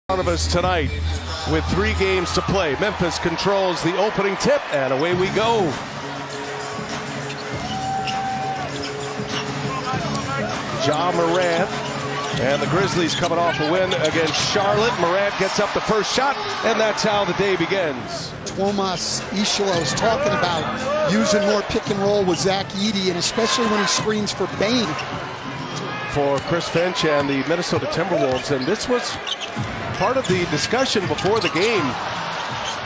Front of us tonight with 3 games to play. Memphis controls the opening tip, and away we go. Ja Morant and the Grizzlies coming off a win against Charlotte. Morant gets up the first shot, and that's how the day begins. Tomas Ishilo's talking about using more pick and roll with Zach Edey, and especially when he screens for Bane. For Chris Finch and the Minnesota Timberwolves, and this was part of the discussion before the game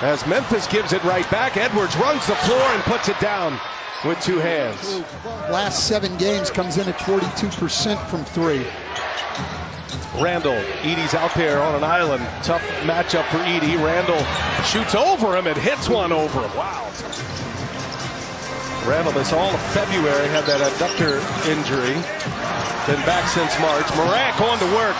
as Memphis gives it right back. Edwards runs the floor and puts it down with 2 hands. Last 7 games comes in at 42% from 3. Randall, Edey's out there on an island. Tough matchup for Edey. Randall shoots over him and hits one over him. Wow. Randall, this all of February, had that adductor injury. Been back since March. Morant going to work.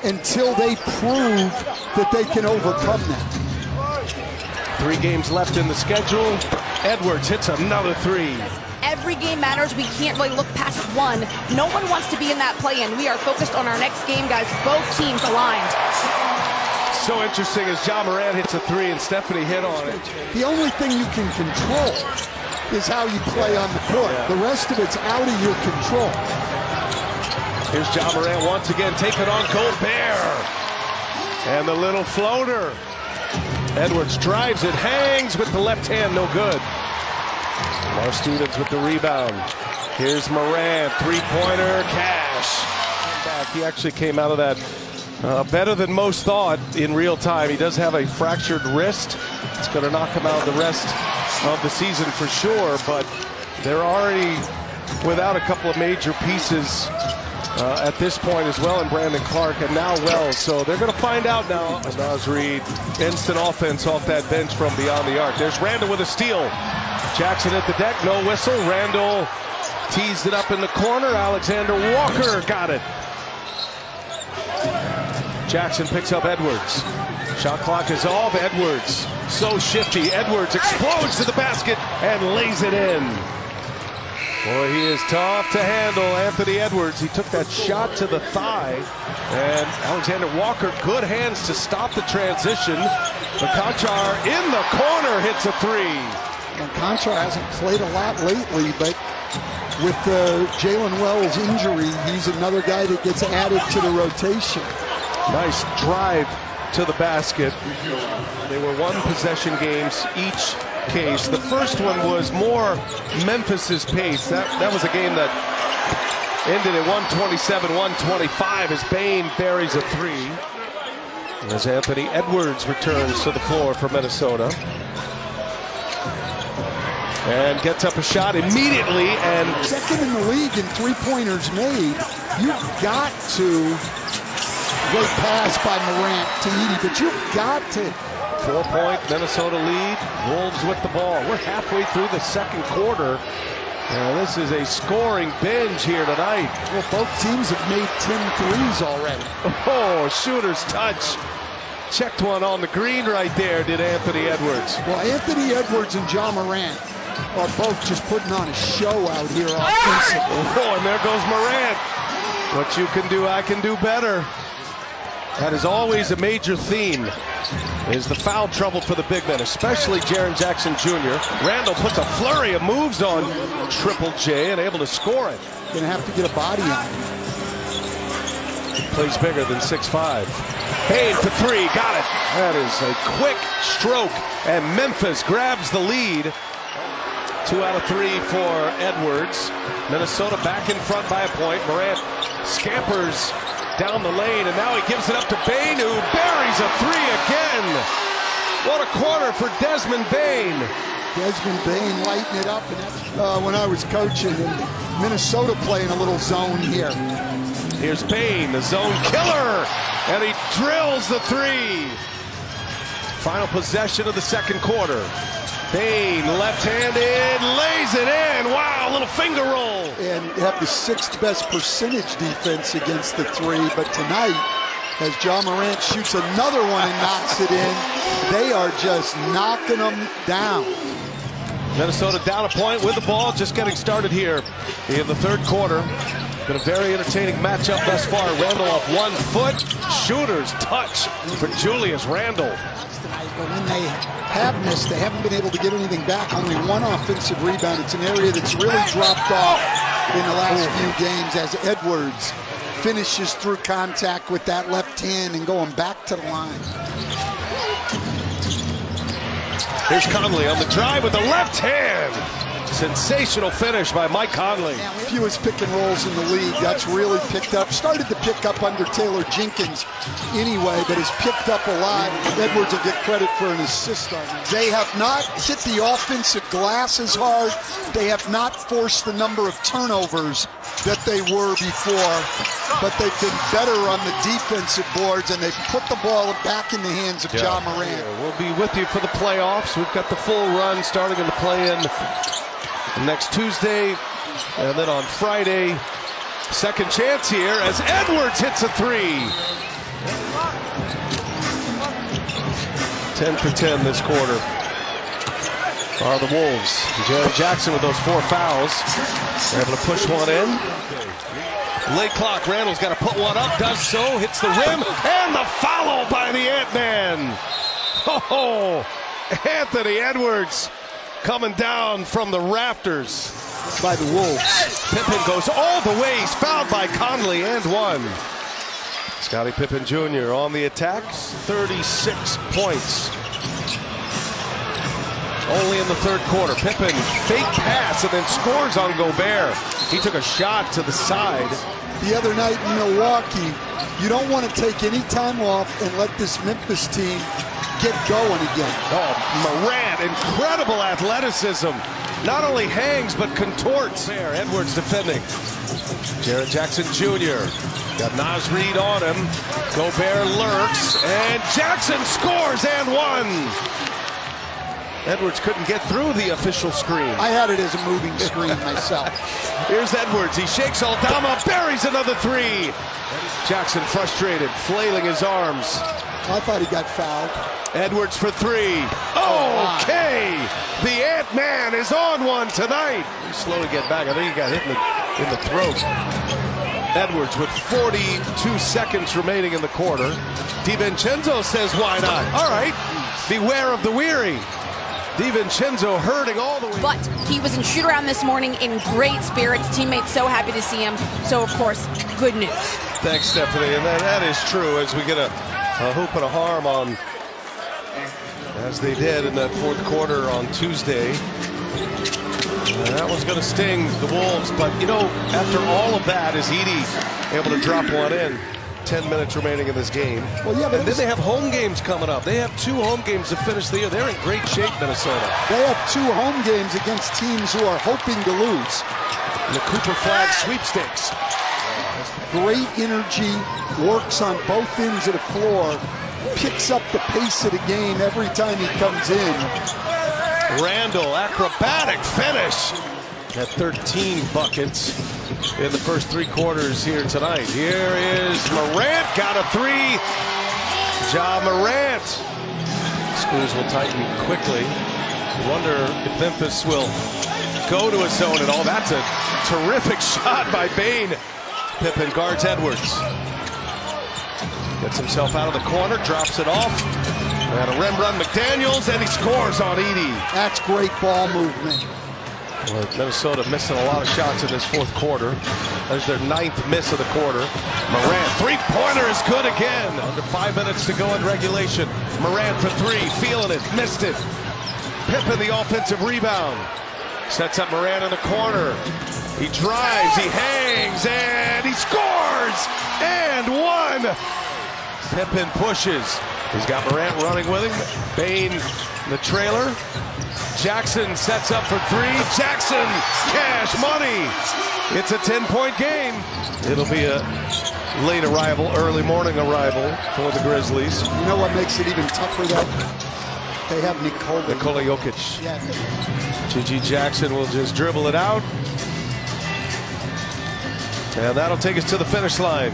Until they prove that they can overcome that. 3 games left in the schedule. Edwards hits another 3. Every game matters. We can't really look past one. No one wants to be in that play-in. We are focused on our next game, guys. Both teams aligned. So interesting as Ja Morant hits a 3 and Stephanie hit on it. The only thing you can control is how you play on the court. Yeah. The rest of it's out of your control. Here's Ja Morant once again taking on Gobert. And the little floater. Edwards drives it, hangs with the left hand, no good. Our students with the rebound. Here's Morant, 3-pointer, cash. Back. He actually came out of that better than most thought in real time. He does have a fractured wrist. It's going to knock him out the rest of the season for sure, but they're already without a couple of major pieces at this point as well, in Brandon Clark and now Wells. So they're going to find out now. Naz Reid, instant offense off that bench from beyond the arc. There's Randall with a steal. Jackson at the deck, no whistle. Randall teased it up in the corner. Alexander Walker got it. Jackson picks up Edwards. Shot clock is off. Edwards, so shifty. Edwards explodes to the basket and lays it in. Boy, he is tough to handle, Anthony Edwards. He took that shot to the thigh. And Alexander Walker, good hands to stop the transition. The Conchar in the corner hits a 3. And Conchar hasn't played a lot lately, but with the Jalen Wells injury, he's another guy that gets added to the rotation. Nice drive to the basket. They were 1-possession games each case. The first one was more Memphis's pace. That was a game that ended at 127-125 as Bane buries a 3. As Anthony Edwards returns to the floor for Minnesota. And gets up a shot immediately, and second in the league in 3-pointers made. You've got to great pass by Morant to Edey, but you've got to. 4-point Minnesota lead. Wolves with the ball. We're halfway through the second quarter. And this is a scoring binge here tonight. Well, both teams have made 10 threes already. Oh, shooter's touch. Checked one on the green right there, did Anthony Edwards. Well, Anthony Edwards and Ja Morant are both just putting on a show out here offensively. Oh, and there goes Morant. What you can do, I can do better. That is always a major theme, is the foul trouble for the big men, especially Jaren Jackson Jr. Randall puts a flurry of moves on Triple J and able to score it. Gonna have to get a body on. Plays bigger than 6'5". Bane for 3, got it. That is a quick stroke, and Memphis grabs the lead. 2 out of 3 for Edwards. Minnesota back in front by a point. Morant scampers down the lane, and now he gives it up to Bane, who buries a 3 again. What a quarter for Desmond Bane. Desmond Bane lighting it up. And that's when I was coaching, and Minnesota playing a little zone here. Here's Bane, the zone killer, and he drills the 3. Final possession of the second quarter. Bane, left-handed, lays it in. Wow, little finger roll. And have the 6th best percentage defense against the 3. But tonight, as Ja Morant shoots another one and knocks it in, they are just knocking them down. Minnesota down a point with the ball, just getting started here in the third quarter. Been a very entertaining matchup thus far. Randle off 1 foot. Shooter's touch for Julius Randle. But when they have missed, they haven't been able to get anything back. Only 1 offensive rebound. It's an area that's really dropped off in the last few games as Edwards finishes through contact with that left hand and going back to the line. Here's Conley on the drive with the left hand. Sensational finish by Mike Conley. Fewest pick and rolls in the league. That's really picked up. Started to pick up under Taylor Jenkins anyway, but has picked up a lot. Edwards will get credit for an assist on it. They have not hit the offensive glass as hard. They have not forced the number of turnovers that they were before, but they've been better on the defensive boards, and they've put the ball back in the hands of Ja Morant. Yeah, we'll be with you for the playoffs. We've got the full run starting in the play-in next Tuesday, and then on Friday, second chance here as Edwards hits a 3. 10 for 10 this quarter are the Wolves. Jaren Jackson with those 4 fouls. They're able to push one in. Late clock, Randle's got to put one up, does so, hits the rim, and the foul by the Ant-Man. Oh, Anthony Edwards coming down from the rafters by the Wolves. Pippen goes all the way. He's fouled by Conley and 1. Scottie Pippen Jr. on the attacks, 36 points. Only in the third quarter. Pippen fake pass and then scores on Gobert. He took a shot to the side. The other night in Milwaukee, you don't want to take any time off and let this Memphis team get going again. Oh, Morant, incredible athleticism. Not only hangs, but contorts. There, Edwards defending. Jaren Jackson Jr. got Naz Reid on him. Gobert lurks, and Jackson scores and 1. Edwards couldn't get through the official screen. I had it as a moving screen myself. Here's Edwards. He shakes Aldama, buries another 3. Jackson frustrated, flailing his arms. I thought he got fouled. Edwards for 3. Okay. The Ant-Man is on one tonight. He slowly get back. I think he got hit in the throat. Edwards with 42 seconds remaining in the quarter. DiVincenzo says, why not? All right. Beware of the weary. DiVincenzo hurting all the way. But he was in shoot-around this morning in great spirits. Teammates so happy to see him. So, of course, good news. Thanks, Stephanie. And that is true as we get a hoop and a harm on, as they did in that fourth quarter on Tuesday. That one's going to sting the Wolves. But, you know, after all of that, is Edey able to drop one in? 10 minutes remaining in this game. Well, yeah, but and then they have home games coming up. They have 2 home games to finish the year. They're in great shape, Minnesota. They have 2 home games against teams who are hoping to lose. The Cooper Flag sweepstakes. Great energy, works on both ends of the floor, picks up the pace of the game every time he comes in. Randle, acrobatic finish. At 13 buckets in the first 3 quarters here tonight. Here is Morant, got a 3. Ja Morant. Screws will tighten quickly. Wonder if Memphis will go to a zone at all. That's a terrific shot by Bane. Pippen guards Edwards. Gets himself out of the corner, drops it off. And a rim run McDaniels, and he scores on Edey. That's great ball movement. Well, Minnesota missing a lot of shots in this fourth quarter. That's their 9th miss of the quarter. Morant, 3-pointer is good again. Under 5 minutes to go in regulation. Morant for 3, feeling it, missed it. Pippen the offensive rebound. Sets up Morant in the corner. He drives, he hangs, and he scores! And 1! Pippen pushes. He's got Morant running with him. Bane, the trailer. Jackson sets up for 3. Jackson, cash money. It's a 10-point game. It'll be a late arrival, early morning arrival for the Grizzlies. You know what makes it even tougher, though? They have Nikola Jokic. Yeah. GG Jackson will just dribble it out. And that'll take us to the finish line.